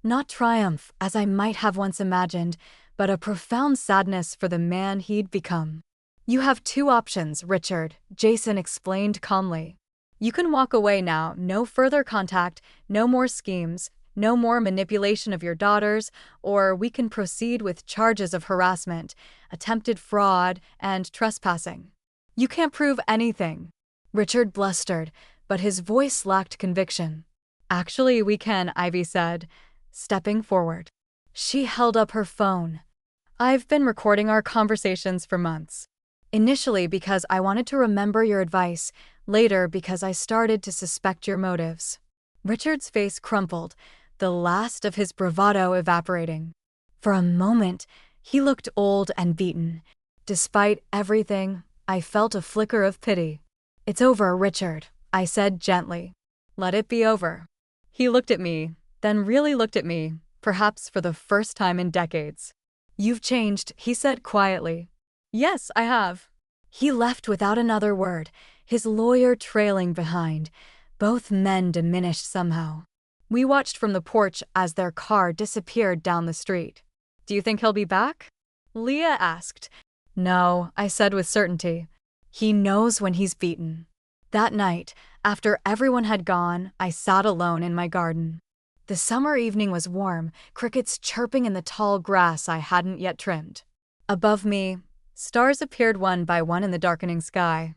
Not triumph, as I might have once imagined, but a profound sadness for the man he'd become. "You have two options, Richard," Jason explained calmly. "You can walk away now, no further contact, no more schemes, no more manipulation of your daughters, or we can proceed with charges of harassment, attempted fraud, and trespassing." "You can't prove anything," Richard blustered, but his voice lacked conviction. "Actually, we can," Ivy said, stepping forward. She held up her phone. "I've been recording our conversations for months. Initially because I wanted to remember your advice, later because I started to suspect your motives." Richard's face crumpled, the last of his bravado evaporating. For a moment, he looked old and beaten. Despite everything, I felt a flicker of pity. "It's over, Richard," I said gently. "Let it be over." He looked at me, then really looked at me, perhaps for the first time in decades. "You've changed," he said quietly. "Yes, I have." He left without another word, his lawyer trailing behind. Both men diminished somehow. We watched from the porch as their car disappeared down the street. "Do you think he'll be back?" Leah asked. "No," I said with certainty. "He knows when he's beaten." That night, after everyone had gone, I sat alone in my garden. The summer evening was warm, crickets chirping in the tall grass I hadn't yet trimmed. Above me, stars appeared one by one in the darkening sky.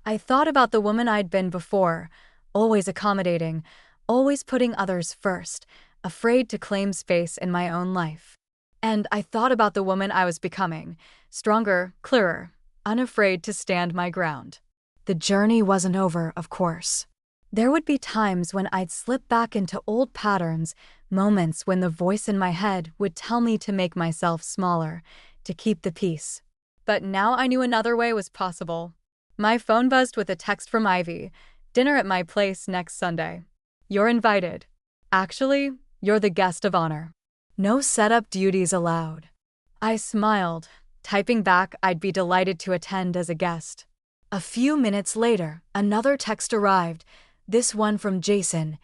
I thought about the woman I'd been before, always accommodating, always putting others first, afraid to claim space in my own life. And I thought about the woman I was becoming, stronger, clearer, unafraid to stand my ground. The journey wasn't over, of course. There would be times when I'd slip back into old patterns, moments when the voice in my head would tell me to make myself smaller, to keep the peace. But now I knew another way was possible. My phone buzzed with a text from Ivy. "Dinner at my place next Sunday. You're invited. Actually, you're the guest of honor. No setup duties allowed." I smiled, typing back I'd be delighted to attend as a guest. A few minutes later, another text arrived, this one from Jason.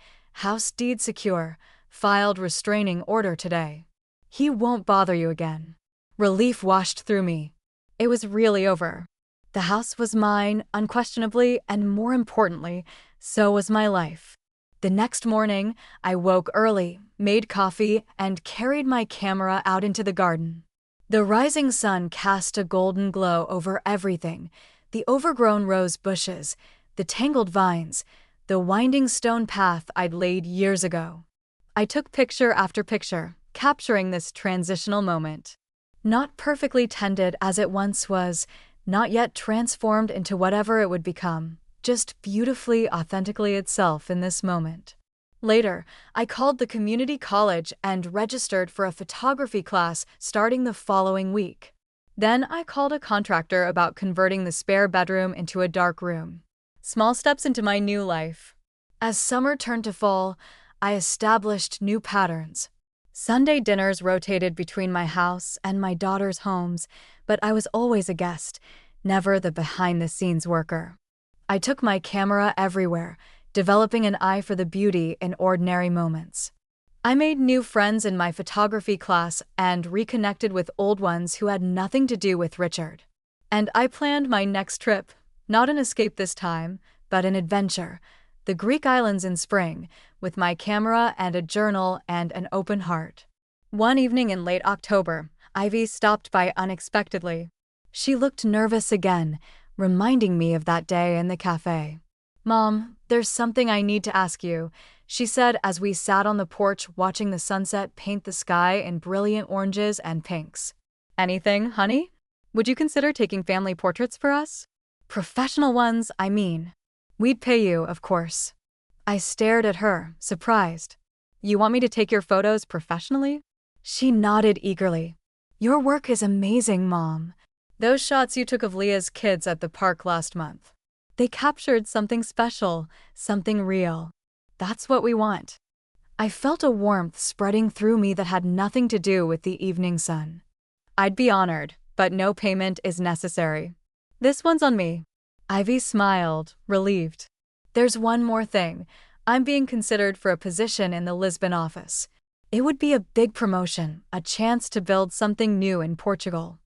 "House deed secure. Filed restraining order today. He won't bother you again." Relief washed through me. It was really over. The house was mine, unquestionably, and more importantly, so was my life. The next morning, I woke early, made coffee, and carried my camera out into the garden. The rising sun cast a golden glow over everything, the overgrown rose bushes, the tangled vines, the winding stone path I'd laid years ago. I took picture after picture, capturing this transitional moment. Not perfectly tended as it once was, not yet transformed into whatever it would become, just beautifully, authentically itself in this moment. Later, I called the community college and registered for a photography class starting the following week. Then I called a contractor about converting the spare bedroom into a dark room. Small steps into my new life. As summer turned to fall, I established new patterns. Sunday dinners rotated between my house and my daughters' homes, but I was always a guest, never the behind-the-scenes worker. I took my camera everywhere, developing an eye for the beauty in ordinary moments. I made new friends in my photography class and reconnected with old ones who had nothing to do with Richard. And I planned my next trip, not an escape this time, but an adventure, the Greek islands in spring, with my camera and a journal and an open heart. One evening in late October, Ivy stopped by unexpectedly. She looked nervous again, reminding me of that day in the cafe. "Mom, there's something I need to ask you," she said as we sat on the porch watching the sunset paint the sky in brilliant oranges and pinks. "Anything, honey? Would you consider taking family portraits for us? Professional ones, I mean. We'd pay you, of course." I stared at her, surprised. "You want me to take your photos professionally?" She nodded eagerly. "Your work is amazing, Mom. Those shots you took of Leah's kids at the park last month. They captured something special, something real. That's what we want." I felt a warmth spreading through me that had nothing to do with the evening sun. I'd be honored, but no payment is necessary. This one's on me. Ivy smiled, relieved. There's one more thing. I'm being considered for a position in the Lisbon office. It would be a big promotion, a chance to build something new in Portugal.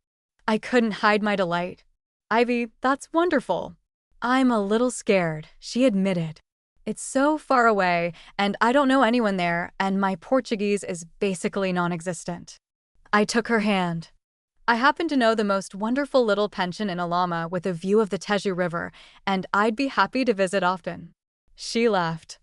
I couldn't hide my delight. Ivy, that's wonderful. I'm a little scared, she admitted. It's so far away, and I don't know anyone there, and my Portuguese is basically non-existent. I took her hand. I happen to know the most wonderful little pension in Alama with a view of the Tejo River, and I'd be happy to visit often. She laughed.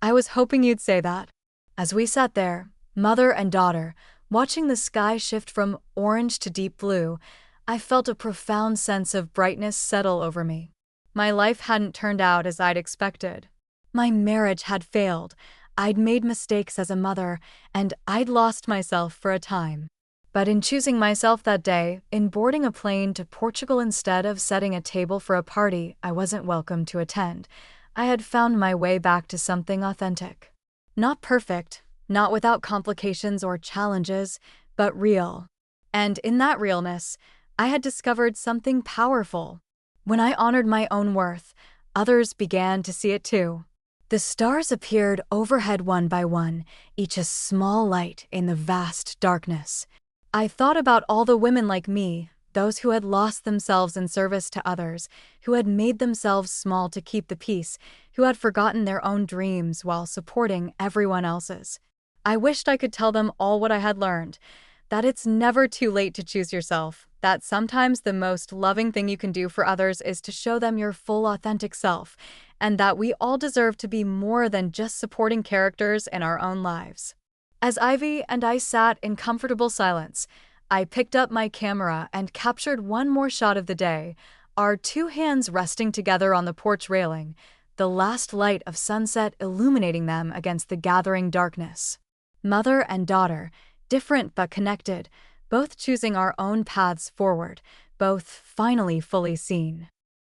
I was hoping you'd say that. As we sat there, mother and daughter, watching the sky shift from orange to deep blue, I felt a profound sense of brightness settle over me. My life hadn't turned out as I'd expected. My marriage had failed, I'd made mistakes as a mother, and I'd lost myself for a time. But in choosing myself that day, in boarding a plane to Portugal instead of setting a table for a party I wasn't welcome to attend, I had found my way back to something authentic. Not perfect, not without complications or challenges, but real. And in that realness, I had discovered something powerful. When I honored my own worth, others began to see it too. The stars appeared overhead one by one, each a small light in the vast darkness. I thought about all the women like me, those who had lost themselves in service to others, who had made themselves small to keep the peace, who had forgotten their own dreams while supporting everyone else's. I wished I could tell them all what I had learned, that it's never too late to choose yourself, that sometimes the most loving thing you can do for others is to show them your full authentic self, and that we all deserve to be more than just supporting characters in our own lives. As Ivy and I sat in comfortable silence, I picked up my camera and captured one more shot of the day, our two hands resting together on the porch railing, the last light of sunset illuminating them against the gathering darkness. Mother and daughter, different but connected, both choosing our own paths forward, both finally fully seen.